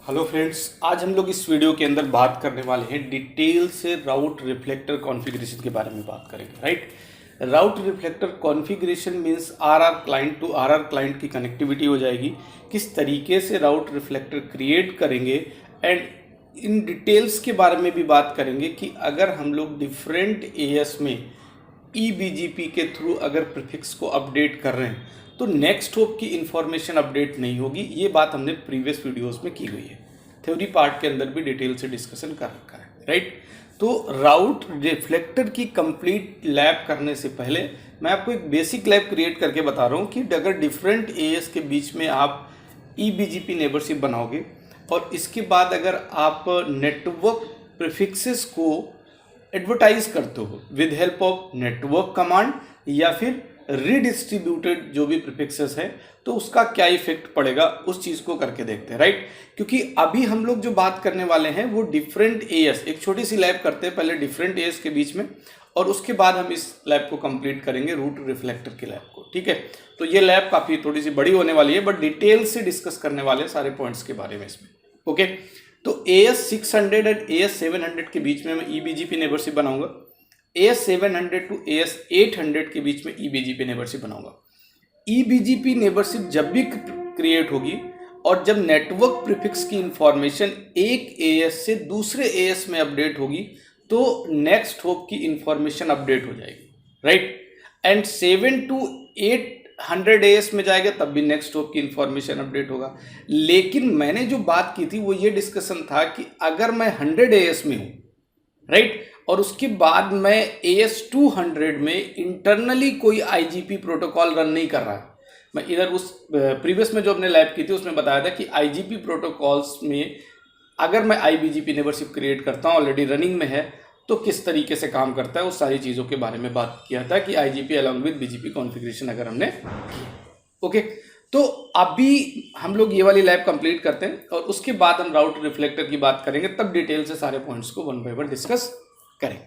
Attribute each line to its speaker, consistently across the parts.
Speaker 1: Hello friends, आज हम लोग इस वीडियो के अंदर बात करने वाले हैं डिटेल से राउट रिफ्लेक्टर कॉन्फ़िगरेशन के बारे में बात करेंगे। Right, route reflector configuration means RR client to RR client की कनेक्टिविटी हो जाएगी, किस तरीके से राउट रिफ्लेक्टर क्रिएट करेंगे एंड इन डिटेल्स के बारे में भी बात करेंगे कि अगर हम लोग डिफरेंट एएस में ईबीजीपी के थ्रू अगर प्रीफिक्स को अपडेट कर रहे हैं तो नेक्स्ट होप की इंफॉर्मेशन अपडेट नहीं होगी। ये बात हमने प्रीवियस वीडियोस में की हुई है, थ्योरी पार्ट के अंदर भी डिटेल से डिस्कशन कर रखा है। राइट, तो राउट रिफ्लेक्टर की कंप्लीट लैब करने से पहले मैं आपको एक बेसिक लैब क्रिएट करके बता रहा हूँ कि अगर डिफरेंट एएस के बीच में आप ईबीजीपी नेबरशिप बनाओगे और इसके बाद अगर आप नेटवर्क प्रीफिक्सेस को एडवर्टाइज करते हो with help of network command या फिर रीडिस्ट्रीब्यूटेड जो भी प्रीफिक्सेस है, तो उसका क्या इफेक्ट पड़ेगा उस चीज को करके देखते हैं। राइट, क्योंकि अभी हम लोग जो बात करने वाले हैं वो डिफरेंट एएस, एक छोटी सी लैब करते हैं पहले डिफरेंट एएस के बीच में और उसके बाद हम इस लैब को कंप्लीट करेंगे रूट रिफ्लेक्टर की लैब को। ठीक है, तो ये लैब काफी थोड़ी सी बड़ी होने वाली है बट डिटेल से डिस्कस करने वाले हैं सारे पॉइंट्स के बारे में इसमें। ओके, तो एएस 600 एंड एएस 700 के बीच में मैं ईबीजीपी नेबरशिप बनाऊंगा, एएस 700 टू एएस 800 के बीच में ईबीजीपी नेबरशिप बनाऊंगा। ईबीजीपी नेबरशिप जब भी क्रिएट होगी और जब नेटवर्क प्रीफिक्स की इंफॉर्मेशन एक एएस से दूसरे एएस में अपडेट होगी तो नेक्स्ट होप की इंफॉर्मेशन अपडेट हो जाएगी। राइट, एंड 7 टू 800 एएस में जाएगा तब भी नेक्स्ट होप की इंफॉर्मेशन अपडेट होगा। लेकिन मैंने जो बात की थी वो ये डिस्कशन था कि अगर मैं 100 एएस में हूं, राइट, और उसके बाद मैं एएस 200 में इंटरनली कोई आईजीपी प्रोटोकॉल रन नहीं कर रहा, मैं इधर उस प्रीवियस में जो हमने लैब की थी उसमें बताया था कि आईजीपी प्रोटोकॉल्स में अगर मैं आईबीजीपी नेबरशिप क्रिएट करता हूँ ऑलरेडी रनिंग में है तो किस तरीके से काम करता है, उस सारी चीज़ों के बारे में बात किया था कि IGP along with BGP configuration अगर हमने ओके। तो अभी हम लोग ये वाली लैब कंप्लीट करते हैं और उसके बाद हम राउट रिफ्लेक्टर की बात करेंगे, तब डिटेल से सारे पॉइंट्स को वन बाय वन डिस्कस करें।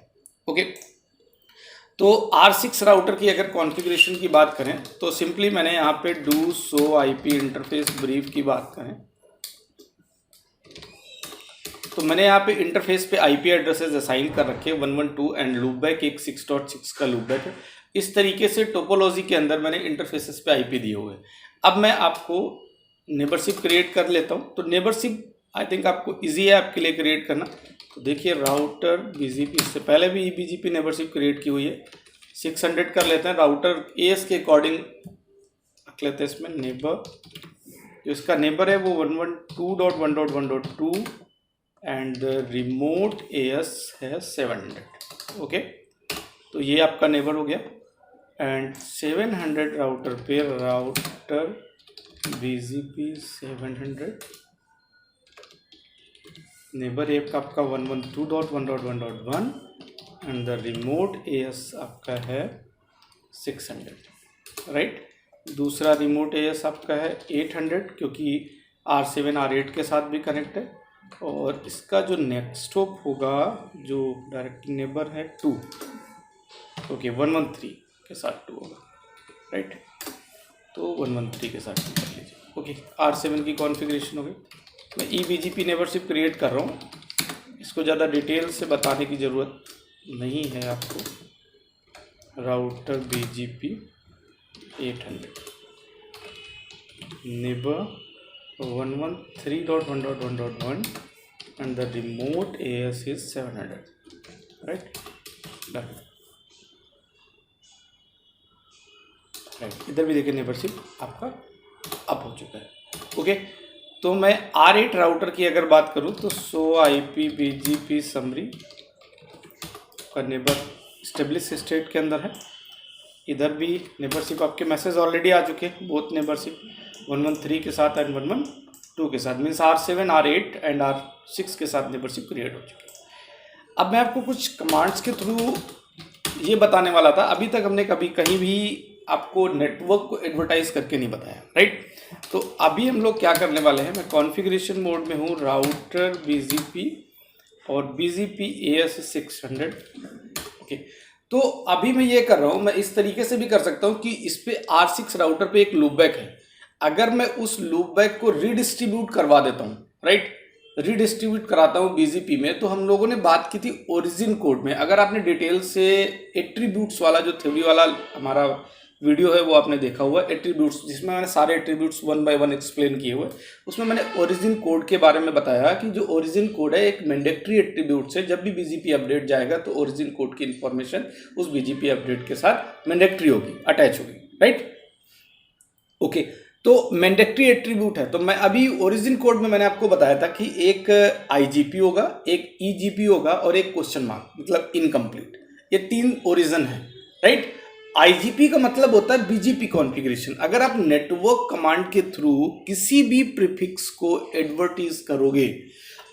Speaker 1: ओके, तो R6 राउटर की अगर कॉन्फ़िगरेशन की बात करें तो सिंपली मैंने यहाँ पे do show IP interface brief की बात करें तो मैंने यहाँ पे इंटरफेस पे आईपी एड्रेसेस असाइन कर रखे 112 एंड लूपबैक एक 6.6 का लूपबैक है। इस तरीके से टोपोलॉजी के अंदर मैंने इंटरफेसेस पे आईपी दिए हुए हैं। अब मैं आपको नेबरशिप क्रिएट कर लेता हूँ, तो नेबरशिप आई थिंक आपको इजी है आपके लिए क्रिएट करना। तो देखिए राउटर बीजीपी, इससे पहले भी बीजीपी नेबरशिप क्रिएट की हुई है, 600 कर लेते हैं। राउटर एएस के अकॉर्डिंग रख लेते हैं इसमें नेबर, जो इसका नेबर है वो 112.1.1.2 एंड रिमोट एएस है 700। ओके, तो ये आपका नेबर हो गया एंड 700 राउटर पे राउटर बीजीपी 700 नेबर एक आपका 112.1.1.1 एंड द रिमोट एएस आपका है 600। राइट, दूसरा रिमोट एएस आपका है 800 क्योंकि R7 R8 के साथ भी कनेक्ट है और इसका जो नेक्स्ट होप होगा जो डायरेक्ट नेबर है 2, ओके 113 के साथ 2 होगा। राइट, तो 113 के साथ 2 कर लीजिए। ओके, R7 की कॉन्फ़िगरेशन हो गई। मैं ईबीजीपी नेबरशिप क्रिएट कर रहा हूँ, इसको ज़्यादा डिटेल से बताने की ज़रूरत नहीं है आपको। Router BGP 800 neighbour 113.1.1.1 and the remote AS is 700. right done। Right, इधर भी देखिए नेबरशिप आपका अप हो चुका है। ओके, तो मैं R8 राउटर की अगर बात करूं तो सो आईपी बीजीपी समरी का नेबर स्टेब्लिश स्टेट के अंदर है। इधर भी नेबरशिप आपके मैसेज ऑलरेडी आ चुके हैं, बोथ नेबरशिप 113 के साथ एंड 112 के साथ, means R7 R8 and R6 के साथ नेबरशिप क्रिएट हो चुकी है। अब मैं आपको कुछ कमांड्स के थ्रू ये बताने वाला था, अभी तक हमने कभी कहीं भी आपको नेटवर्क को एडवर्टाइज करके नहीं बताया। राइट, तो अभी हम लोग क्या करने वाले हैं, मैं कॉन्फ़िगरेशन मोड में हूँ, राउटर बीजीपी और बीजीपी एएस 600। ओके, तो अभी मैं ये कर रहा हूँ, मैं इस तरीके से भी कर सकता हूँ कि इस पे R6 राउटर पे एक लूपबैक है, अगर मैं उस लूपबैक को रीडिस्ट्रीब्यूट करवा देता हूँ, राइट, रीडिस्ट्रीब्यूट कराता हूँ बीजीपी में, तो हम लोगों ने बात की थी ओरिजिन कोड में। अगर आपने डिटेल से एट्रीब्यूट्स वाला जो थ्योरी वाला हमारा वीडियो है वो आपने देखा हुआ एट्रीब्यूट्स, जिसमें मैंने सारे attributes one by one explain किए हुए, उसमें मैंने ओरिजिन कोड के बारे में बताया कि जो ओरिजिन कोड है एक मैंडेटरी एट्रीब्यूट्स है। जब भी बीजीपी अपडेट जाएगा तो ओरिजिन कोड की इंफॉर्मेशन उस बीजीपी अपडेट के साथ मैंडेटरी होगी, अटैच होगी, राइट। ओके, तो मैंडेटरी एट्रीब्यूट है। तो मैं अभी ओरिजिन कोड में मैंने आपको बताया था कि एक आईजीपी होगा, एक ईजीपी होगा और एक क्वेश्चन मार्क, मतलब इनकम्प्लीट। ये 3 ओरिजिन है, राइट। आईजीपी का मतलब होता है बीजीपी कॉन्फ़िगरेशन। अगर आप नेटवर्क कमांड के थ्रू किसी भी प्रीफिक्स को एडवर्टाइज करोगे,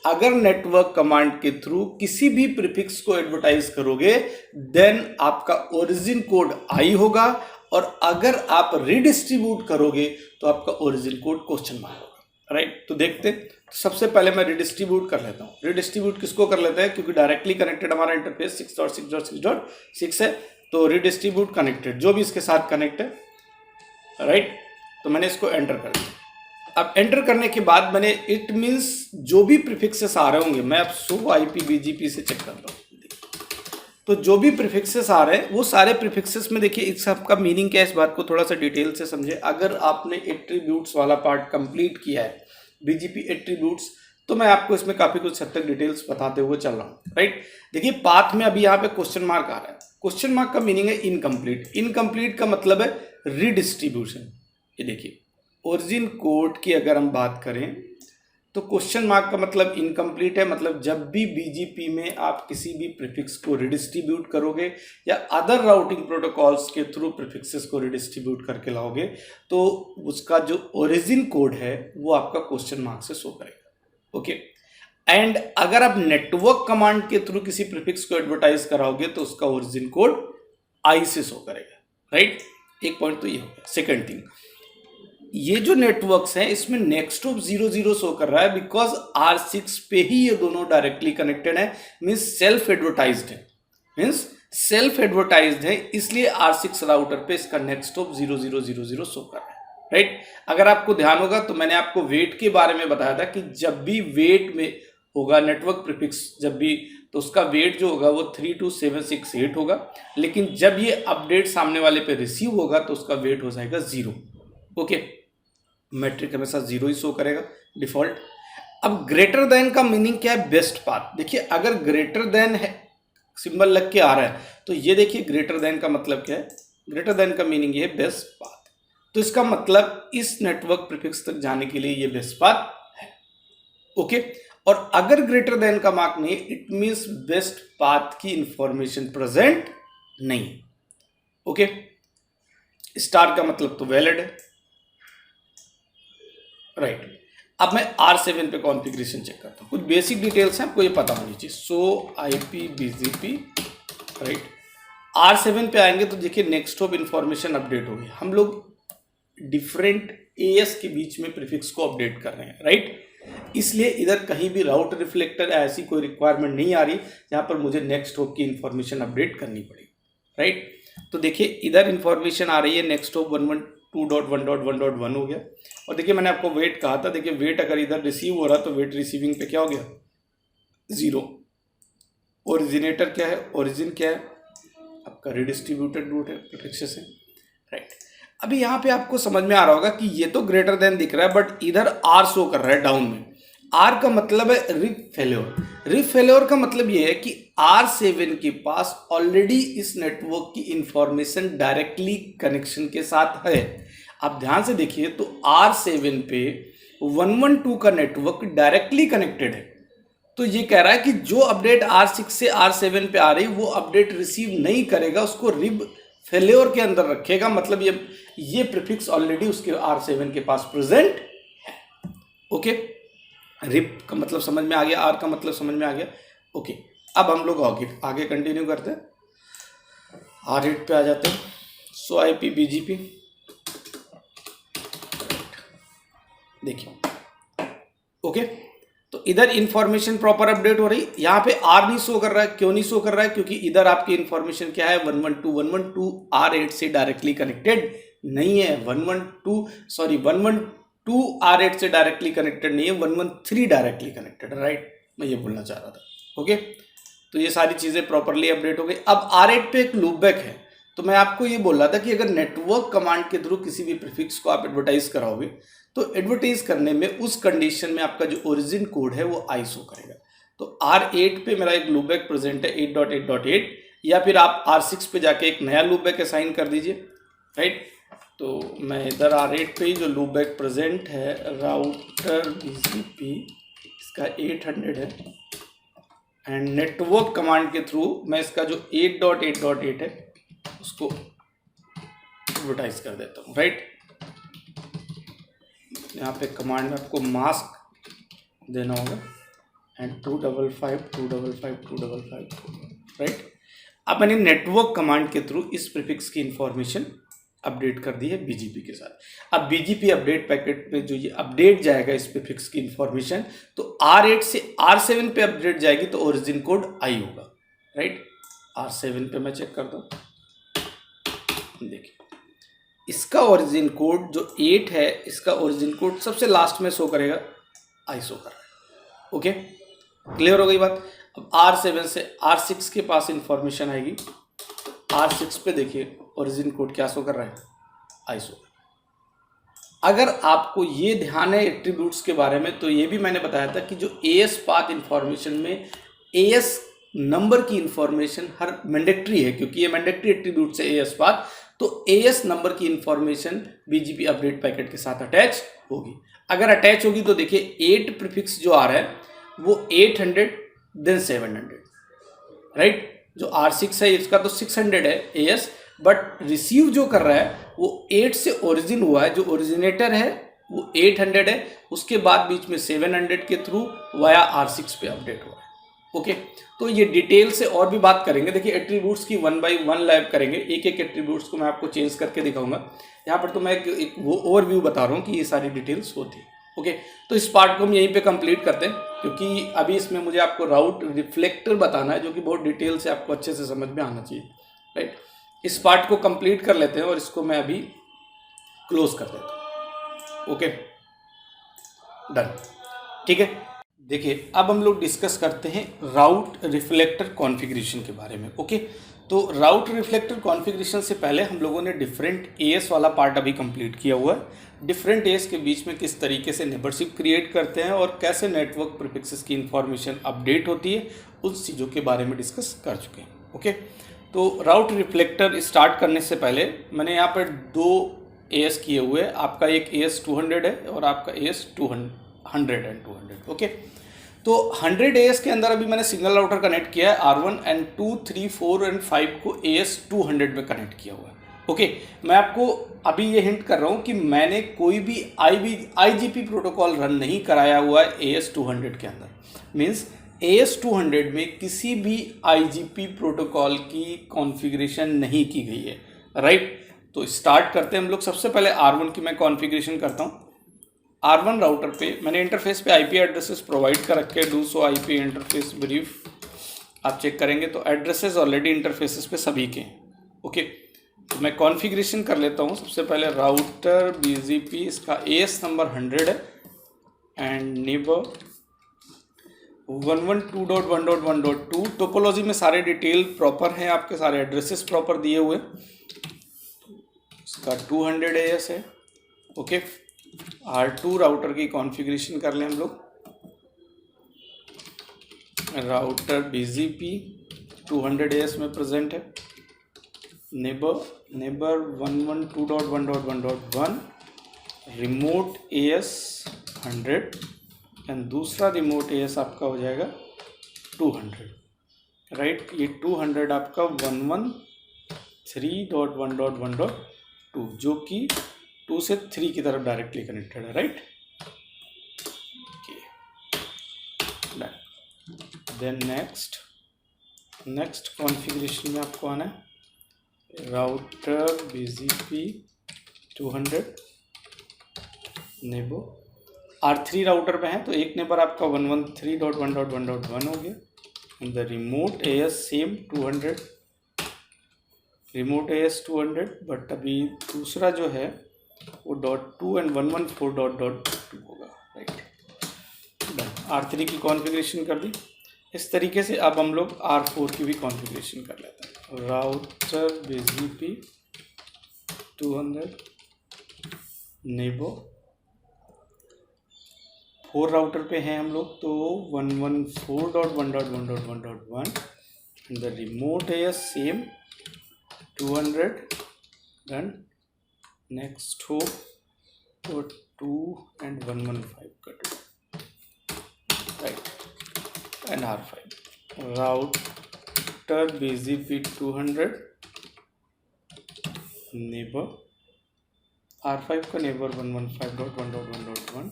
Speaker 1: अगर नेटवर्क कमांड के थ्रू किसी भी प्रीफिक्स को एडवर्टाइज करोगे, देन आपका ओरिजिन कोड आई होगा, और अगर आप रिडिस्ट्रीब्यूट करोगे तो आपका ओरिजिन कोड क्वेश्चन मार्क होगा, राइट। तो देखते हैं, सबसे पहले मैं रिडिस्ट्रीब्यूट कर लेता हूँ। रिडिस्ट्रीब्यूट किसको कर लेते हैं, क्योंकि डायरेक्टली कनेक्टेड हमारा इंटरफेस 6.6.6.6 है, तो रिडिस्ट्रीब्यूट कनेक्टेड जो भी इसके साथ कनेक्ट है, राइट। तो मैंने इसको एंटर कर दिया। अब एंटर करने के बाद मैंने इट मीन्स जो भी प्रीफिक्सेस आ रहे होंगे, मैं अब शो आईपी बीजीपी से चेक करता हूँ, तो जो भी प्रीफिक्सेस आ रहे हैं वो सारे प्रीफिक्सेस में देखिए इस सबका मीनिंग क्या है, इस बात को थोड़ा सा डिटेल से समझे। अगर आपने एट्रीब्यूट्स वाला पार्ट कंप्लीट किया है, बीजीपी एट्रीब्यूट्स, तो मैं आपको इसमें काफी कुछ हद तक डिटेल्स बताते हुए चल रहा हूँ, राइट। देखिए पाथ में अभी यहाँ पे क्वेश्चन मार्क आ रहा है। क्वेश्चन मार्क का मीनिंग है इनकम्प्लीट। इनकम्प्लीट का मतलब है रीडिस्ट्रीब्यूशन। ये देखिए ओरिजिन कोड की अगर हम बात करें तो क्वेश्चन मार्क का मतलब इनकम्प्लीट है, मतलब जब भी बीजीपी में आप किसी भी प्रीफिक्स को रिडिस्ट्रीब्यूट करोगे या अदर राउटिंग प्रोटोकॉल्स के थ्रू प्रीफिक्सेस को रिडिस्ट्रीब्यूट करके लाओगे, तो उसका जो ओरिजिन कोड है वो आपका क्वेश्चन मार्क से शो करेगा, ओके। एंड अगर आप नेटवर्क कमांड के थ्रू किसी प्रीफिक्स को एडवर्टाइज कराओगे तो उसका ओरिजिन कोड आई से शो करेगा, राइट। एक पॉइंट तो ये हो गया। सेकेंड थिंग, ये जो नेटवर्क्स हैं इसमें नेक्स्ट ऑफ 00 शो कर रहा है, बिकॉज R6 पे ही ये दोनों डायरेक्टली कनेक्टेड है, मीन्स सेल्फ एडवर्टाइज्ड है, मीन्स सेल्फ एडवर्टाइज्ड है, इसलिए R6 राउटर पे इसका नेक्स्ट ऑफ 0000 शो कर रहा है, राइट। अगर आपको ध्यान होगा तो मैंने आपको वेट के बारे में बताया था कि जब भी वेट में होगा नेटवर्क प्रीफिक्स, जब भी, तो उसका वेट जो होगा वो 32768 होगा, लेकिन जब ये अपडेट सामने वाले पे रिसीव होगा तो उसका वेट हो जाएगा 0, ओके। मैट्रिक हमेशा 0 ही शो करेगा डिफॉल्ट। अब ग्रेटर देन का मीनिंग क्या है, बेस्ट पाथ। देखिए अगर ग्रेटर देन है सिंबल लग के आ रहा है तो ये देखिए ग्रेटर देन का मतलब क्या है, ग्रेटर देन का मीनिंग ये है बेस्ट पाथ। तो इसका मतलब इस नेटवर्क प्रीफिक्स तक जाने के लिए ये बेस्ट पाथ है, ओके। और अगर ग्रेटर देन का मार्क नहीं, इट मीन्स बेस्ट पाथ की इंफॉर्मेशन प्रेजेंट नहीं, ओके। स्टार का मतलब तो वैलिड है, राइट। अब मैं R7 पे कॉन्फ़िगरेशन चेक करता हूँ। कुछ बेसिक डिटेल्स हैं, आपको ये पता होनी चाहिए। सो आईपी बीजीपी, राइट। R7 पे आएंगे तो देखिए नेक्स्ट ऑफ इंफॉर्मेशन अपडेट होगी। हम लोग डिफरेंट एएस के बीच में प्रीफिक्स को अपडेट कर रहे हैं, राइट। इसलिए इधर कहीं भी राउट रिफ्लेक्टर ऐसी कोई रिक्वायरमेंट नहीं आ रही जहाँ पर मुझे नेक्स्ट ऑफ की इंफॉर्मेशन अपडेट करनी पड़ेगी, राइट। तो देखिए इधर इंफॉर्मेशन आ रही है नेक्स्ट ऑफ 112.1.1.1 हो गया। और देखिए मैंने आपको वेट कहा था, देखिए वेट अगर इधर रिसीव हो रहा तो वेट रिसीविंग पे क्या हो गया, 0। ओरिजिनेटर क्या है, ओरिजिन क्या है, आपका रिडिस्ट्रीब्यूटेड रूट है, प्रीफिक्सेस है, राइट। अभी यहाँ पे आपको समझ में आ रहा होगा कि ये तो ग्रेटर देन दिख रहा है, बट इधर R शो कर रहा है डाउन में। R का मतलब है रिप फेल्योर। रिप फेल्योर का मतलब ये है कि R7 के पास ऑलरेडी इस नेटवर्क की इंफॉर्मेशन डायरेक्टली कनेक्शन के साथ है। आप ध्यान से देखिए तो R7 पे 112 का नेटवर्क डायरेक्टली कनेक्टेड है, तो ये कह रहा है कि जो अपडेट R6 से R7 पे आ रही वो अपडेट रिसीव नहीं करेगा, उसको रिप फेल्योर के अंदर रखेगा। मतलब ये प्रीफिक्स ऑलरेडी उसके R7 के पास प्रेजेंट है, ओके। रिप का मतलब समझ में आ गया, R का मतलब समझ में आ गया, ओके। अब हम लोग आगे कंटिन्यू करते हैं, R8 पे आ जाते हैं। सो आईपी बीजीपी, देखिए, ओके। तो इधर इंफॉर्मेशन प्रॉपर अपडेट हो रही, यहाँ पे R नहीं शो कर रहा है। क्यों नहीं शो कर रहा है, क्योंकि इधर आपकी इंफॉर्मेशन क्या है, 112 R8 से डायरेक्टली कनेक्टेड नहीं है। 112 सॉरी 112 R8 से डायरेक्टली कनेक्टेड नहीं है, 113 डायरेक्टली कनेक्टेड है, राइट। मैं ये बोलना चाह रहा था। ओके, तो ये सारी चीज़ें प्रॉपरली अपडेट हो गई। अब R8 पे एक लूपबैक है, तो मैं आपको ये बोल रहा था कि अगर नेटवर्क कमांड के थ्रू किसी भी प्रीफिक्स को आप एडवर्टाइज कराओगे तो एडवर्टाइज करने में उस कंडीशन में आपका जो ओरिजिन कोड है वो आई शो करेगा। तो R8 पे मेरा एक लूपबैक प्रेजेंट है 8.8.8, या फिर आप R6 पे जाके एक नया लूपबैक असाइन कर दीजिए, राइट। तो मैं इधर R8 पे ही जो लूपबैक प्रेजेंट है राउटर BGP इसका 800 है, एंड नेटवर्क कमांड के थ्रू मैं इसका जो 8.8.8 है उसको एडवर्टाइज कर देता हूँ, राइट। यहाँ पे कमांड में आपको मास्क देना होगा एंड 255 राइट। अब मैंने नेटवर्क कमांड के थ्रू इस प्रीफिक्स की इंफॉर्मेशन अपडेट कर दी है BGP के साथ। अब BGP अपडेट पैकेट में जो ये अपडेट जाएगा इस प्रीफिक्स की इंफॉर्मेशन, तो R8 से R7 पे अपडेट जाएगी तो ओरिजिन कोड आई होगा, राइट। R7 पे मैं चेक करता हूँ, देखिए इसका ओरिजिन कोड जो 8 है, इसका ओरिजिन कोड सबसे लास्ट में शो करेगा, आई शो कर रहा है। ओके, क्लियर हो गई बात। अब R7 से R6 के पास इंफॉर्मेशन आएगी, R6 पे देखिए ओरिजिन कोड क्या शो कर रहा है, आई शो। अगर आपको ये ध्यान है एट्रीब्यूट्स के बारे में, तो ये भी मैंने बताया था कि जो AS पाथ इंफॉर्मेशन में AS नंबर की इंफॉर्मेशन हर मैंडेटरी है, क्योंकि ये मैंडेटरी एट्रीब्यूट से AS पाथ, तो AS नंबर की इंफॉर्मेशन BGP अपडेट पैकेट के साथ अटैच होगी। अगर अटैच होगी तो देखिए 8 प्रीफिक्स जो आ रहा है वो 800 देन 700, राइट। जो R6 है इसका तो 600 है AS, बट रिसीव जो कर रहा है वो 8 से ओरिजिन हुआ है, जो ओरिजिनेटर है वो 800 है, उसके बाद बीच में 700 के थ्रू वाया R6 पे अपडेट हुआ है। ओके, तो ये डिटेल से और भी बात करेंगे। देखिए एट्रीब्यूट्स की 1 बाय 1 लाइव करेंगे, एक एक एट्रीब्यूट्स को मैं आपको चेंज करके दिखाऊंगा। यहाँ पर तो मैं एक वो ओवरव्यू बता रहा हूँ कि ये सारी डिटेल्स होती है। ओके, तो इस पार्ट को हम यहीं पे कंप्लीट करते हैं, क्योंकि अभी इसमें मुझे आपको राउट रिफ्लेक्टर बताना है, जो कि बहुत डिटेल से आपको अच्छे से समझ में आना चाहिए, राइट। इस पार्ट को कंप्लीट कर लेते हैं और इसको मैं अभी क्लोज कर देता हूँ। ओके, डन, ठीक है। देखिए अब हम लोग डिस्कस करते हैं राउट रिफ्लेक्टर कॉन्फ़िगरेशन के बारे में। ओके, तो राउट रिफ्लेक्टर कॉन्फ़िगरेशन से पहले हम लोगों ने डिफरेंट AS वाला पार्ट अभी कंप्लीट किया हुआ है। डिफरेंट AS के बीच में किस तरीके से नेबरशिप क्रिएट करते हैं और कैसे नेटवर्क प्रीफिक्सेस की इंफॉर्मेशन अपडेट होती है, उस चीज़ों के बारे में डिस्कस कर चुके हैं। ओके, तो राउट रिफ्लेक्टर स्टार्ट करने से पहले मैंने यहाँ पर 2 AS किए हुए हैं। आपका एक AS 200 है और आपका AS 100 एंड 200। ओके, तो 100 AS के अंदर अभी मैंने सिंगल राउटर कनेक्ट किया है, R1 एंड 2, 3, 4 एंड 5 को AS 200 में कनेक्ट किया हुआ है। ओके, मैं आपको अभी ये हिंट कर रहा हूँ कि मैंने कोई भी IGP प्रोटोकॉल रन नहीं कराया हुआ है AS 200 के अंदर। मीन्स AS 200 में किसी भी IGP प्रोटोकॉल की कॉन्फ़िगरेशन नहीं की गई है, राइट। तो स्टार्ट करते हैं हम लोग। सबसे पहले R1 की मैं कॉन्फ़िगरेशन करता हूँ। R1 राउटर पे मैंने इंटरफेस पे IP एड्रेसेस प्रोवाइड कर रखे हैं, do so IP interface brief आप चेक करेंगे तो एड्रेसेस ऑलरेडी इंटरफेसेस पे सभी के हैं। ओके, तो मैं कॉन्फ़िगरेशन कर लेता हूँ। सबसे पहले राउटर BGP, इसका AS नंबर 100 है एंड नेबर 112.1.1.2। टोपोलॉजी में सारे डिटेल प्रॉपर हैं, आपके सारे एड्रेसेस प्रॉपर दिए हुए। इसका 200 AS है। ओके, R2 राउटर की कॉन्फ़िगरेशन कर लें हम लोग। राउटर BGP 200 AS में प्रेजेंट है। नेबर 112.1.1.1, रिमोट AS 100 एंड दूसरा रिमोट AS आपका हो जाएगा 200, राइट। ये 200 आपका 113.1.1.2 जो कि 2 से 3 की तरफ डायरेक्टली कनेक्टेड है, राइट। देन नेक्स्ट कॉन्फ़िगरेशन में आपको आना है राउटर BGP 200 नेबो। R3 राउटर पे है तो एक नेबर आपका 113.1.1.1 हो गया। The remote AS same 200, remote AS 200, but अभी दूसरा जो है वो .2 एंड 114.2 होगा, राइट। R3 की कॉन्फ़िगरेशन कर दी। इस तरीके से अब हम लोग R4 की भी कॉन्फ़िगरेशन कर लेते हैं। राउटर BGP 200 नेबो 4 राउटर पे हैं हम लोग, तो 114.1.1.1.1 and the remote is same 200 then next hop तो 2 and 115 का 2, right, and R5 router BGP 200 neighbor R5 का neighbor 115.1.1.1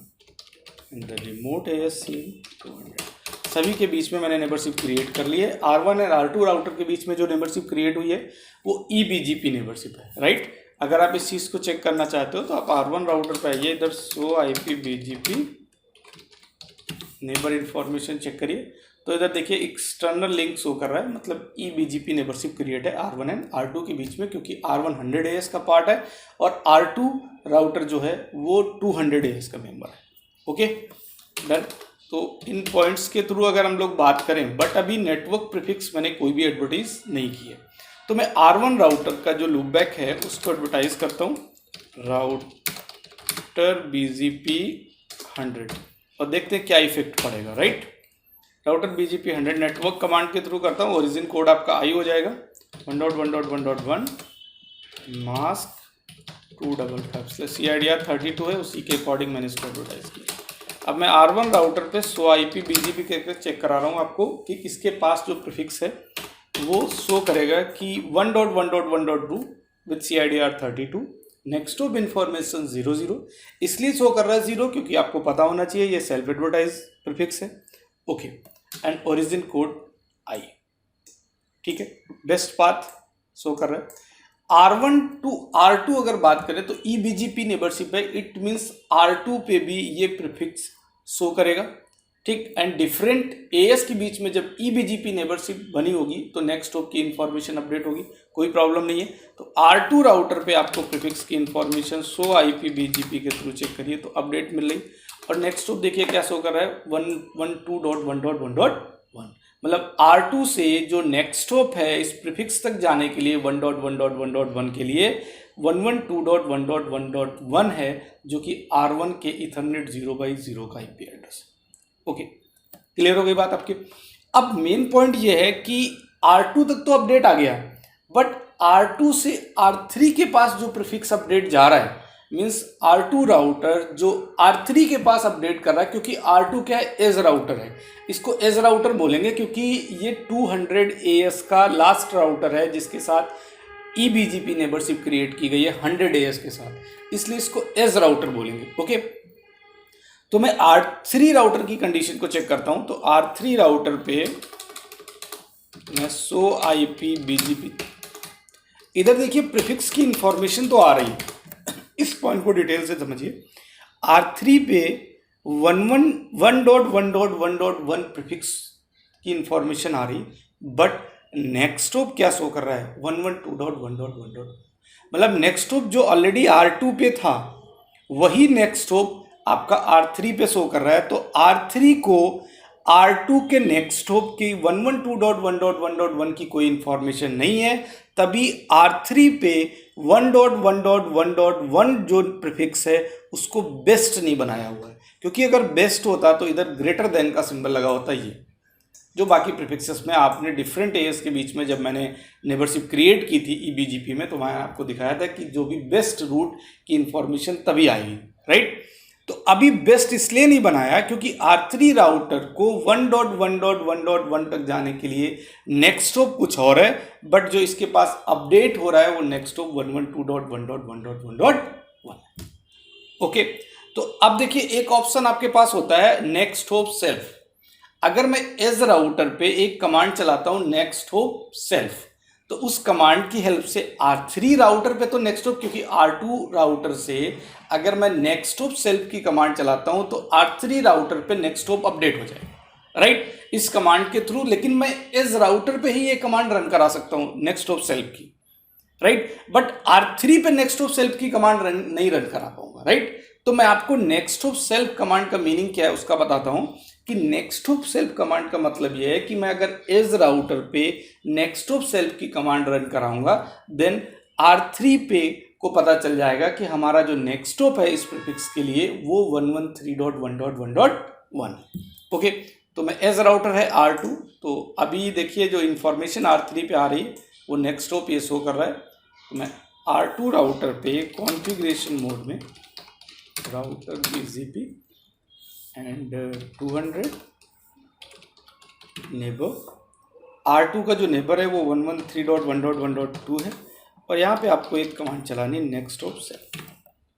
Speaker 1: and the remote ASCM 200। सभी के बीच में मैंने नेबरशिप क्रिएट कर ली है। R1 और R2 राउटर के बीच में जो नेबरशिप क्रिएट हुई है वो eBGP नेबरशिप है, राइट। अगर आप इस चीज़ को चेक करना चाहते हो तो आप R1 राउटर पे आइए, इधर show IP BGP neighbour information check करिए, तो इधर देखिए एक्सटर्नल लिंक शो कर रहा है, मतलब eBGP नेबरशिप क्रिएट है R1 एंड R2 के बीच में, क्योंकि R1 100 AS का पार्ट है और R2 राउटर जो है वो 200 AS का मेंबर है। Okay done. तो इन पॉइंट्स के थ्रू अगर हम लोग बात करें, बट अभी नेटवर्क प्रीफिक्स मैंने कोई भी एडवर्टाइज नहीं की है, तो मैं R1 राउटर का जो लूपबैक है उसको एडवर्टाइज करता हूँ, राउटर BGP 100, और देखते हैं क्या इफेक्ट पड़ेगा, right. Router BGP 100 network command के थ्रू करता हूँ, ओरिजिन कोड आपका आई हो जाएगा 1.1.1.1 मास्क 255/CIDR 32 है, उसी के अकॉर्डिंग मैंने इसको एडवर्टाइज किया। अब मैं R1 राउटर पे शो IP BGP करके चेक करा रहा हूँ आपको कि किसके पास जो प्रीफिक्स है वो शो करेगा कि 1.1.1.2 with CIDR 32 next of information 00, इसलिए शो कर रहा है 0 क्योंकि आपको पता होना चाहिए ये सेल्फ एडवर्टाइज प्रीफिक्स है। ओके एंड ओरिजिन कोड आई, ठीक है, बेस्ट पाथ शो कर रहा है। R1 टू R2 अगर बात करें तो eBGP नेबरशिप है, इट मीन्स R2 पे भी ये प्रीफिक्स शो करेगा, ठीक। एंड डिफरेंट AS के बीच में जब eBGP नेबरशिप बनी होगी तो नेक्स्ट हॉप की इंफॉर्मेशन अपडेट होगी, कोई प्रॉब्लम नहीं है। तो R2 राउटर पे आपको प्रीफिक्स की इंफॉर्मेशन शो IP BGP के थ्रू चेक करिए तो अपडेट मिल रही, और नेक्स्ट हॉप देखिए क्या शो कर रहा है 112.1.1.1, मतलब R2 से जो नेक्स्ट हॉप है इस प्रीफिक्स तक जाने के लिए 1.1.1.1 के लिए 112.1.1.1 है, जो कि R1 के Ethernet 0/0 का IP एड्रेस। ओके क्लियर हो गई बात आपकी। अब मेन पॉइंट ये है कि R2 तक तो अपडेट आ गया, बट R2 से R3 के पास जो प्रीफिक्स अपडेट जा रहा है, मीन्स R2 राउटर जो R3 के पास अपडेट कर रहा है, क्योंकि R2 क्या है, एज राउटर है, इसको एज राउटर बोलेंगे क्योंकि ये 200 AS का लास्ट राउटर है जिसके साथ eBGP नेबरशिप क्रिएट की गई है 100 AS के साथ, इसलिए इसको एज राउटर बोलेंगे। ओके तो मैं R3 राउटर की कंडीशन को चेक करता हूं, तो R3 राउटर पे मैं शो IP BGP, इधर देखिए प्रीफिक्स की इंफॉर्मेशन तो आ रही है, इस पॉइंट को डिटेल से समझिए। R3 पे 1.1.1.1 प्रीफिक्स की इंफॉर्मेशन आ रही, बट नेक्स्ट हॉप क्या शो कर रहा है 112.1.1, मतलब नेक्स्ट हॉप जो ऑलरेडी R2 पे था वही नेक्स्ट हॉप आपका R3 पे शो कर रहा है। तो R3 को R2 के नेक्स्ट हॉप की 112.1.1.1 की कोई इंफॉर्मेशन नहीं है, तभी R3 पे 1.1.1.1 जो प्रीफिक्स है उसको बेस्ट नहीं बनाया हुआ है, क्योंकि अगर बेस्ट होता तो इधर ग्रेटर देन का सिंबल लगा होता। ये जो बाकी प्रीफिक्सेस में आपने डिफरेंट AS के बीच में जब मैंने नेबरशिप क्रिएट की थी eBGP में, तो मैं आपको दिखाया था कि जो भी बेस्ट रूट की इंफॉर्मेशन तभी आएगी, राइट। तो अभी बेस्ट इसलिए नहीं बनाया क्योंकि R3 राउटर को 1.1.1.1 तक जाने के लिए नेक्स्ट हॉप कुछ और है, बट जो इसके पास अपडेट हो रहा है वो नेक्स्ट हॉप 112.1.1.1। ओके तो अब देखिए एक ऑप्शन आपके पास होता है नेक्स्ट हॉप सेल्फ। अगर मैं एज राउटर पे एक कमांड चलाता हूं नेक्स्ट हॉप सेल्फ, तो उस कमांड की हेल्प से R3 राउटर पे तो नेक्स्ट हॉप, क्योंकि R2 राउटर से अगर मैं नेक्स्ट हॉप सेल्फ की कमांड चलाता हूं तो R3 राउटर पे नेक्स्ट हॉप अपडेट हो जाएगा, राइट, इस कमांड के थ्रू। लेकिन मैं एज राउटर पे ही ये कमांड रन करा सकता हूं नेक्स्ट हॉप सेल्फ की, राइट, बट R3 पे नेक्स्ट ऑफ सेल्फ की कमांड नहीं रन करा पाऊंगा, राइट। तो मैं आपको नेक्स्ट ऑफ सेल्फ कमांड का मीनिंग क्या है उसका बताता हूं कि नेक्स्ट ऑफ सेल्फ कमांड का मतलब यह है कि मैं अगर एज राउटर पे नेक्स्ट ऑफ सेल्फ की कमांड रन कराऊंगा देन R3 पे को पता चल जाएगा कि हमारा जो नेक्स्ट ऑफ है इस प्रीफिक्स के लिए वो 113.1.1.1। ओके, तो मैं एज राउटर है R2, तो अभी देखिए जो इंफॉर्मेशन R3 पे आ रही है वो नेक्स्ट ऑफ ये शो कर रहा है। तो मैं R2 राउटर पे कॉन्फ़िगरेशन मोड में router BGP and 200 neighbour, R2 का जो नेबर है वो 113.1.1.2 है और यहाँ पे आपको एक कमांड चलानी है नेक्स्ट ऑफ सेल्फ,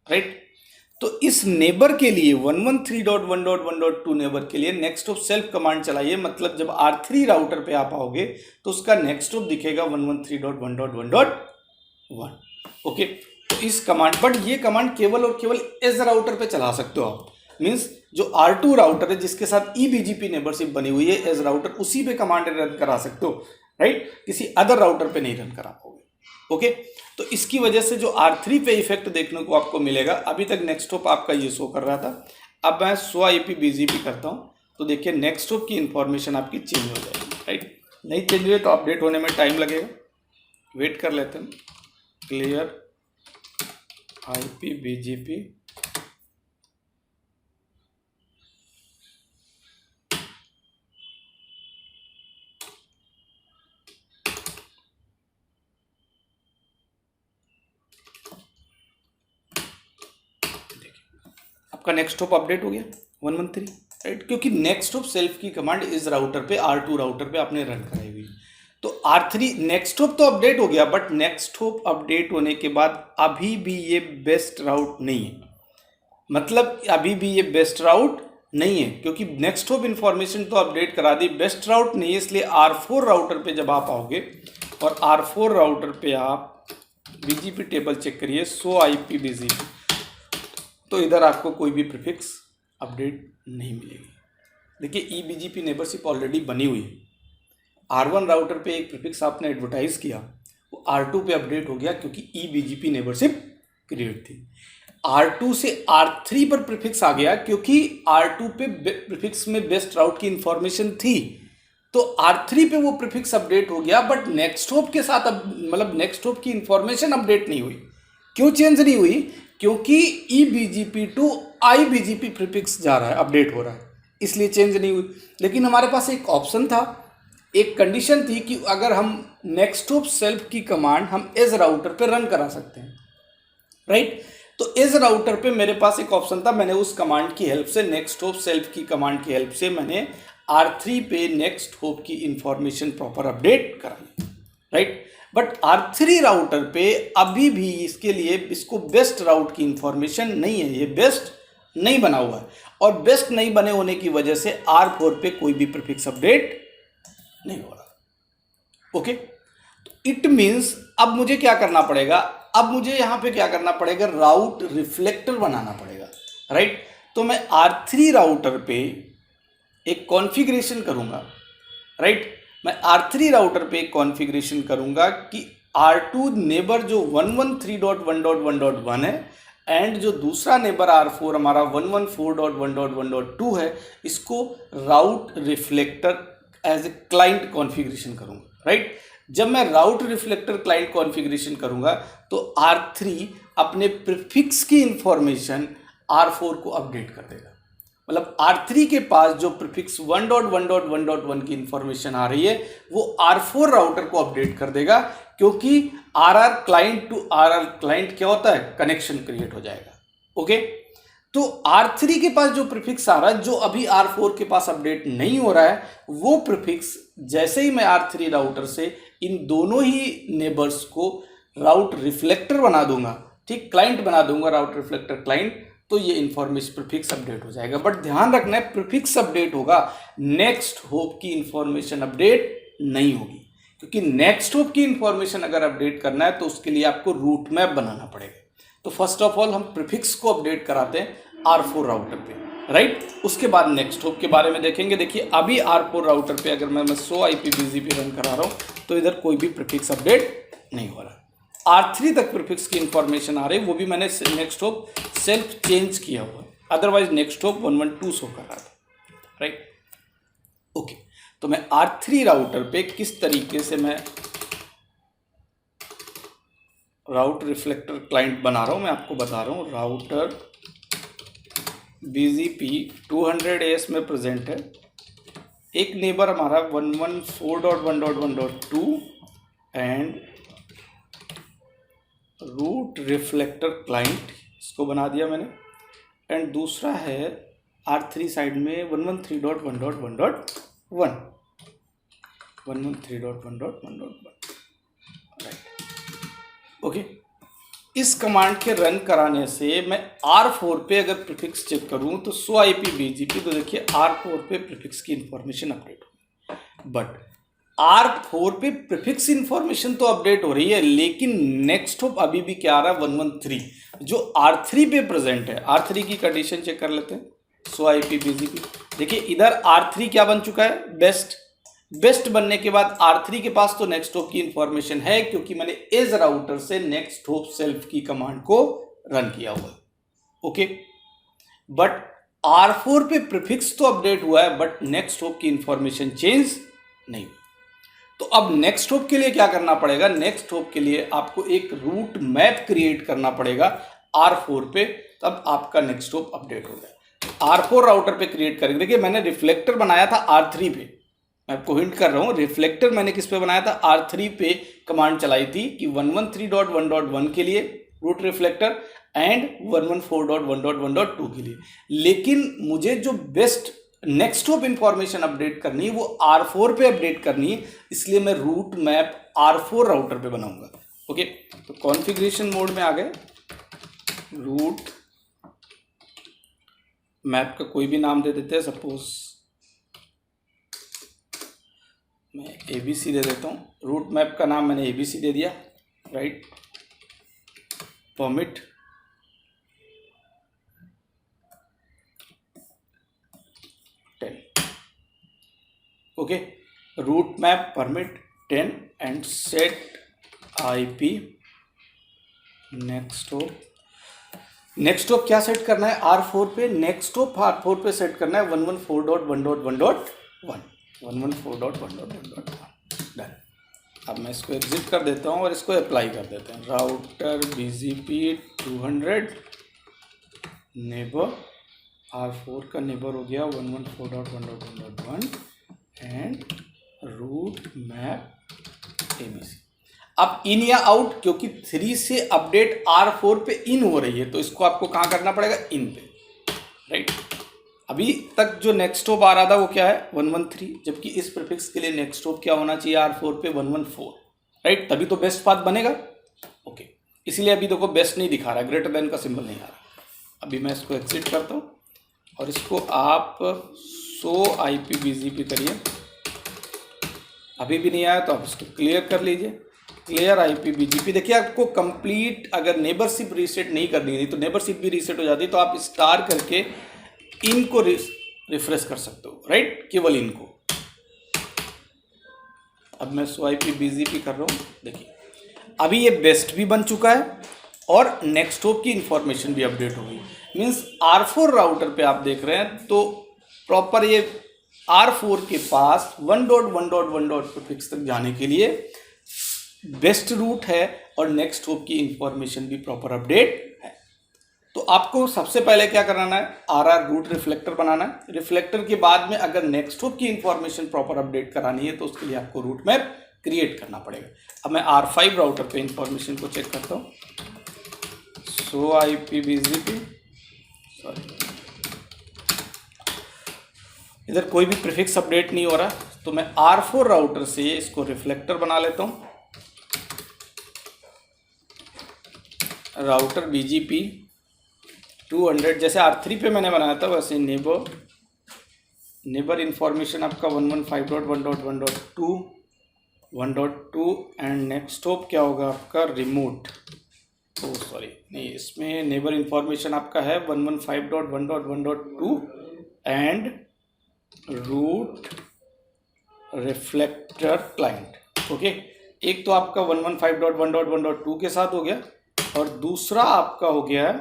Speaker 1: राइट। तो इस नेबर के लिए 113.1.1.2 नेबर के लिए नेक्स्ट ऑफ सेल्फ कमांड चलाइए, मतलब जब R3 राउटर पे आप आओगे तो उसका नेक्स्ट ऑफ दिखेगा 113.1.1.1। ओके, तो इस कमांड, बट ये कमांड केवल और केवल एज राउटर पे चला सकते हो आप, मीन्स जो R2 राउटर है जिसके साथ eBGP नेबरशिप बनी हुई है एज राउटर, उसी पे कमांड रन करा सकते हो, राइट, किसी अदर राउटर पे नहीं रन करा पाओगे। ओके, तो इसकी वजह से जो R3 पे इफेक्ट देखने को आपको मिलेगा। अभी तक नेक्स्ट ऑफ आपका ये शो कर रहा था, अब मैं शो IP BGP करता हूँ तो देखिए नेक्स्ट ऑफ की इंफॉर्मेशन आपकी चेंज हो जाएगी, राइट। नहीं चेंज हुई तो अपडेट होने में टाइम लगेगा, वेट कर लेते हैं। क्लियर IP BGP आपका नेक्स्ट ऑफ अपडेट हो गया 113, राइट, क्योंकि नेक्स्ट ऑफ सेल्फ की कमांड इस राउटर पे R2 राउटर पे आपने रन कराई हुई। तो R3 नेक्स्ट ऑफ तो अपडेट हो गया, बट नेक्स्ट ऑफ अपडेट होने के बाद अभी भी ये बेस्ट राउट नहीं है, मतलब अभी भी ये बेस्ट राउट नहीं है क्योंकि नेक्स्ट ऑफ इंफॉर्मेशन तो अपडेट करा दी, बेस्ट राउट नहीं है। इसलिए R4 राउटर पे जब आप आओगे और R4 राउटर पे आप BGP टेबल चेक करिए, शो IP BGP, तो इधर आपको कोई भी प्रीफिक्स अपडेट नहीं मिलेगी। देखिए eBGP नेबरशिप ऑलरेडी बनी हुई है, R1 राउटर पे एक प्रीफिक्स आपने एडवर्टाइज किया, वो R2 पे अपडेट हो गया क्योंकि eBGP नेबरशिप क्रिएट थी। R2 से R3 पर प्रीफिक्स आ गया क्योंकि R2 पे प्रीफिक्स में बेस्ट राउट की इंफॉर्मेशन थी, तो R3 पे वो प्रीफिक्स अपडेट हो गया, बट नेक्स्ट होप के साथ अब मतलब नेक्स्ट होप की इंफॉर्मेशन अपडेट नहीं हुई। क्यों चेंज नहीं हुई? क्योंकि eBGP टू iBGP प्रीफिक्स जा रहा है, अपडेट हो रहा है, इसलिए चेंज नहीं हुई। लेकिन हमारे पास एक ऑप्शन था, एक कंडीशन थी कि अगर हम नेक्स्ट होप सेल्फ की कमांड हम एज राउटर पे रन करा सकते हैं, राइट। तो एज राउटर पे मेरे पास एक ऑप्शन था, मैंने उस कमांड की हेल्प से, नेक्स्ट होप सेल्फ की कमांड की हेल्प से मैंने R3 पे नेक्स्ट होप की इंफॉर्मेशन प्रॉपर अपडेट कराई, राइट। बट R3 राउटर पे अभी भी इसके लिए इसको बेस्ट राउट की इंफॉर्मेशन नहीं है, ये बेस्ट नहीं बना हुआ है, और बेस्ट नहीं बने होने की वजह से R4 पे कोई भी प्रीफिक्स अपडेट नहीं हो रहा। ओके, तो इट मीन्स अब मुझे क्या करना पड़ेगा, अब मुझे यहां पे क्या करना पड़ेगा, राउट रिफ्लेक्टर बनाना पड़ेगा, राइट। तो मैं R3 राउटर पे एक कॉन्फ़िगरेशन करूंगा, राइट। मैं R3 राउटर पे एक कॉन्फ़िगरेशन करूंगा कि R2 नेबर जो 113.1.1.1 है एंड जो दूसरा नेबर R4 हमारा 114.1.1.2 है, इसको route reflector as a client configuration करूंगा, राइट। जब मैं राउट रिफ्लेक्टर क्लाइंट कॉन्फ़िगरेशन करूंगा तो R3 अपने प्रीफिक्स की इंफॉर्मेशन R4 को अपडेट कर देगा, मतलब R3 के पास जो प्रीफिक्स 1.1.1.1 की इंफॉर्मेशन आ रही है वो R4 राउटर को अपडेट कर देगा, क्योंकि RR client to RR client क्या होता है, कनेक्शन क्रिएट हो जाएगा। ओके, तो R3 के पास जो प्रीफिक्स आ रहा है, जो अभी R4 के पास अपडेट नहीं हो रहा है, वो प्रीफिक्स जैसे ही मैं R3 राउटर से इन दोनों ही नेबर्स को राउट रिफ्लेक्टर बना दूंगा, ठीक, क्लाइंट बना दूंगा, राउट रिफ्लेक्टर क्लाइंट, तो ये इंफॉर्मेशन प्रीफिक्स अपडेट हो जाएगा। बट ध्यान रखना है, प्रीफिक्स अपडेट होगा, नेक्स्ट होप की इंफॉर्मेशन अपडेट नहीं होगी, क्योंकि नेक्स्ट होप की इंफॉर्मेशन अगर अपडेट करना है तो उसके लिए आपको रूट मैप बनाना पड़ेगा। तो फर्स्ट ऑफ ऑल हम प्रीफिक्स को अपडेट कराते हैं R4 राउटर पे, राइट। उसके बाद नेक्स्ट होप के बारे में देखेंगे। देखिए अभी R4 राउटर पे अगर मैं शो IP BGP रन करा रहा हूँ तो इधर कोई भी प्रीफिक्स अपडेट नहीं हो रहा, R3 तक प्रीफिक्स की इंफॉर्मेशन आ रही है, वो भी मैंने नेक्स्ट होप सेल्फ चेंज किया हुआ है, अदरवाइज नेक्स्ट होप 112 शो कर रहा था, राइट। ओके, तो मैं R3 राउटर पे किस तरीके से मैं राउट रिफ्लेक्टर क्लाइंट बना रहा हूं, मैं आपको बता रहा हूं। राउटर BGP 200 AS में प्रेजेंट है, एक नेबर हमारा 114.1.1.2 एंड रूट रिफ्लेक्टर क्लाइंट, इसको बना दिया मैंने, एंड दूसरा है R3 साइड में 113.1.1.1 113.1.1.1, राइट। ओके, इस कमांड के रन कराने से मैं R4 पे अगर प्रीफिक्स चेक करूं तो सो IP BGP, तो देखिए R4 पे प्रीफिक्स की इंफॉर्मेशन अपडेट हो, बट R4 पे प्रीफिक्स इंफॉर्मेशन तो अपडेट हो रही है, लेकिन नेक्स्ट होप अभी भी क्या आ रहा है 113, जो R3 पे प्रेजेंट है। R3 की कंडीशन चेक कर लेते हैं, सो IP BGP, देखिए इधर R3 क्या बन चुका है, बेस्ट। बेस्ट बनने के बाद R3 के पास तो नेक्स्ट होप की इंफॉर्मेशन है, क्योंकि मैंने एज राउटर से नेक्स्ट होप सेल्फ की कमांड को रन किया हुआ है, ओके। बट R4 पे प्रीफिक्स तो अपडेट हुआ है, बट नेक्स्ट होप की इंफॉर्मेशन चेंज नहीं। तो अब नेक्स्ट होप के लिए क्या करना पड़ेगा, नेक्स्ट होप के लिए आपको एक रूट मैप क्रिएट करना पड़ेगा R4 पे, तब आपका नेक्स्ट होप अपडेट हो जाए। R4 राउटर पे क्रिएट करेंगे, देखिए मैंने रिफ्लेक्टर बनाया था R3 पे, मैं आपको हिंट कर रहा हूं, रिफ्लेक्टर मैंने किस पे बनाया था, R3 पे कमांड चलाई थी कि 113.1.1 के लिए रूट रिफ्लेक्टर एंड 114.1.1.2 के लिए, लेकिन मुझे जो best next hop information update करनी है वो R4 पे अपडेट करनी है, इसलिए मैं रूट मैप R4 राउटर पे बनाऊंगा, ओके। तो कॉन्फ़िगरेशन मोड में आ गए, रूट मैप का कोई भी नाम दे देते हैं, सपोज मैं ABC दे देता हूँ, रूट मैप का नाम मैंने ABC दे दिया, right. Permit okay, route map permit 10 and set IP next hop. Next hop क्या सेट करना है, R4 पे, नेक्स्ट होप R4 पे सेट करना है 114.1.1.1 114.1.1.1, डन। अब मैं इसको एग्जिट कर देता हूँ और इसको अप्लाई कर देते हैं, राउटर BGP 200 नेबर, R4 का नेबर हो गया 114.1.1.1 एंड रूट मैप ABC। अब इन या आउट, क्योंकि 3 से अपडेट R4 पे इन हो रही है, तो इसको आपको कहाँ करना पड़ेगा, इन पे, राइट। अभी तक जो नेक्स्ट होप आ रहा था वो क्या है 113, जबकि इस प्रीफिक्स के लिए नेक्स्ट होप क्या होना चाहिए R4 पे 114, राइट, तभी तो बेस्ट पाथ बनेगा, ओके। इसीलिए अभी देखो बेस्ट नहीं दिखा रहा, ग्रेटर देन का सिंबल नहीं आ रहा। अभी मैं इसको एग्जिट करता हूँ और इसको आप सो IP BGP करिए, अभी भी नहीं आया तो आप इसको क्लियर कर लीजिए, क्लियर IP BGP। देखिए आपको कंप्लीट अगर नेबरशिप रीसेट नहीं करनी थी तो नेबरशिप भी रीसेट हो जाती, तो आप स्टार करके इनको रिफ्रेश कर सकते हो, राइट, केवल इनको। अब मैं सो IP BGP कर रहा हूँ, देखिए अभी ये बेस्ट भी बन चुका है और नेक्स्ट होप की इंफॉर्मेशन भी अपडेट होगी, मीन्स R4 राउटर पे आप देख रहे हैं तो प्रॉपर ये R4 के पास 1.1.1. प्रीफिक्स तक जाने के लिए बेस्ट रूट है और नेक्स्ट होप की इंफॉर्मेशन भी प्रॉपर अपडेट है। तो आपको सबसे पहले क्या कराना है, RR रूट रिफ्लेक्टर बनाना है। रिफ्लेक्टर के बाद में अगर नेक्स्ट होप की इंफॉर्मेशन प्रॉपर अपडेट करानी है तो उसके लिए आपको रूट मैप क्रिएट करना पड़ेगा। अब मैं R5 राउटर पे इंफॉर्मेशन को चेक करता हूँ, सो IP BGP, सॉरी इधर कोई भी प्रीफिक्स अपडेट नहीं हो रहा, तो मैं R4 राउटर से इसको रिफ्लेक्टर बना लेता हूँ, राउटर BGP 200, जैसे R3 पे मैंने बनाया था वैसे नेबर इंफॉर्मेशन आपका 115.1.1.2 1.2 एंड नेक्स्ट होप क्या होगा आपका रिमोट, ओ सॉरी नहीं, इसमें नेबर इंफॉर्मेशन आपका है 115.1.1.2 and route reflector client, okay. एक तो आपका 115.1.1.2 के साथ हो गया और दूसरा आपका हो गया है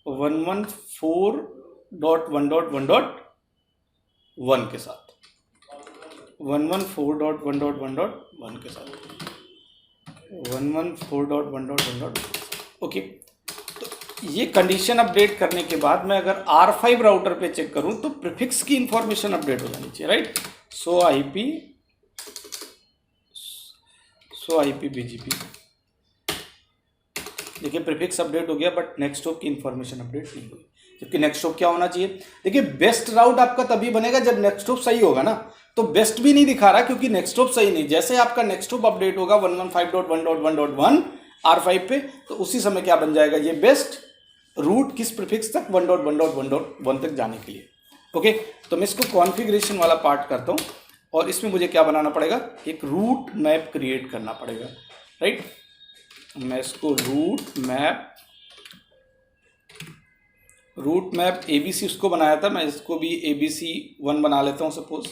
Speaker 1: 114.1.1.1 के साथ, 114.1.1.1 के साथ, 114.1.1.1। ओके, तो ये कंडीशन अपडेट करने के बाद मैं अगर R5 राउटर पे चेक करूं तो प्रीफिक्स की इंफॉर्मेशन अपडेट हो जानी चाहिए, राइट। सो आईपी बीजीपी, देखिए प्रीफिक्स अपडेट हो गया बट नेक्स्ट हॉप की इंफॉर्मेशन अपडेट नहीं हुई। जबकि नेक्स्ट हॉप क्या होना चाहिए, देखिए बेस्ट राउट आपका तभी बनेगा जब नेक्स्ट हॉप सही होगा ना, तो बेस्ट भी नहीं दिखा रहा क्योंकि नेक्स्ट हॉप सही नहीं। जैसे आपका नेक्स्ट हॉप अपडेट होगा 115.1.1.1 R5 पे, तो उसी समय क्या बन जाएगा, ये बेस्ट रूट किस प्रीफिक्स तक 1.1.1.1 तक जाने के लिए। ओके, तो मैं इसको कॉन्फ़िगरेशन वाला पार्ट करता हूँ और इसमें मुझे क्या बनाना पड़ेगा, एक रूट मैप क्रिएट करना पड़ेगा, राइट। मैं इसको रूट मैप ABC उसको बनाया था, मैं इसको भी ABC1 बना लेता हूँ। सपोज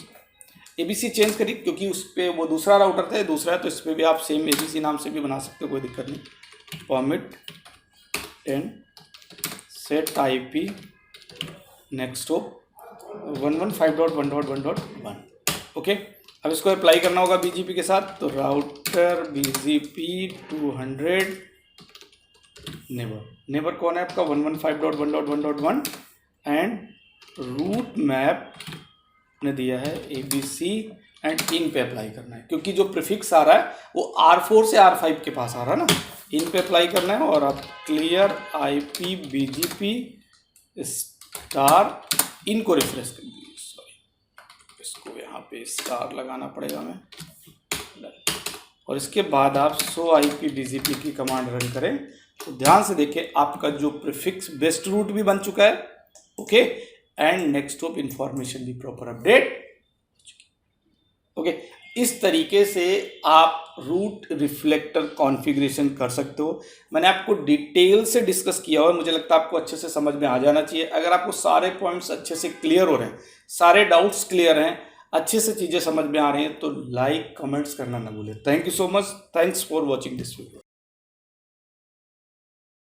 Speaker 1: ABC चेंज करिए क्योंकि उस पर वो दूसरा राउटर था, दूसरा है, तो इस पर भी आप सेम ABC नाम से भी बना सकते हो, कोई दिक्कत नहीं। Permit 10 set IP next hop 115.1.1.1। Okay, अब इसको अप्लाई करना होगा BGP के साथ, तो राउटर BGP 200 नेबर कौन है आपका 115.1.1.1 एंड रूट मैप ने दिया है ABC एंड इन पे अप्लाई करना है क्योंकि जो प्रीफिक्स आ रहा है वो R4 से R5 के पास आ रहा है ना, इन पे अप्लाई करना है। और आप क्लियर IP BGP स्टार इनको रिफ्रेश कर दीजिए, सॉरी इसको यहाँ पे स्टार लगाना पड़ेगा मैं, और इसके बाद आप show IP BGP की कमांड रन करें तो ध्यान से देखिए आपका जो प्रीफिक्स बेस्ट रूट भी बन चुका है। Okay, and next hop information भी प्रॉपर अपडेट। ओके, इस तरीके से आप रूट रिफ्लेक्टर कॉन्फ़िगरेशन कर सकते हो। मैंने आपको डिटेल से डिस्कस किया और मुझे लगता है आपको अच्छे से समझ में आ जाना चाहिए। अगर आपको सारे पॉइंट्स अच्छे से क्लियर हो रहे हैं, सारे डाउट्स क्लियर हैं, अच्छे से चीज़ें समझ में आ रही हैं, तो लाइक कमेंट्स करना ना भूलें। Thank you so much, thanks for watching this video.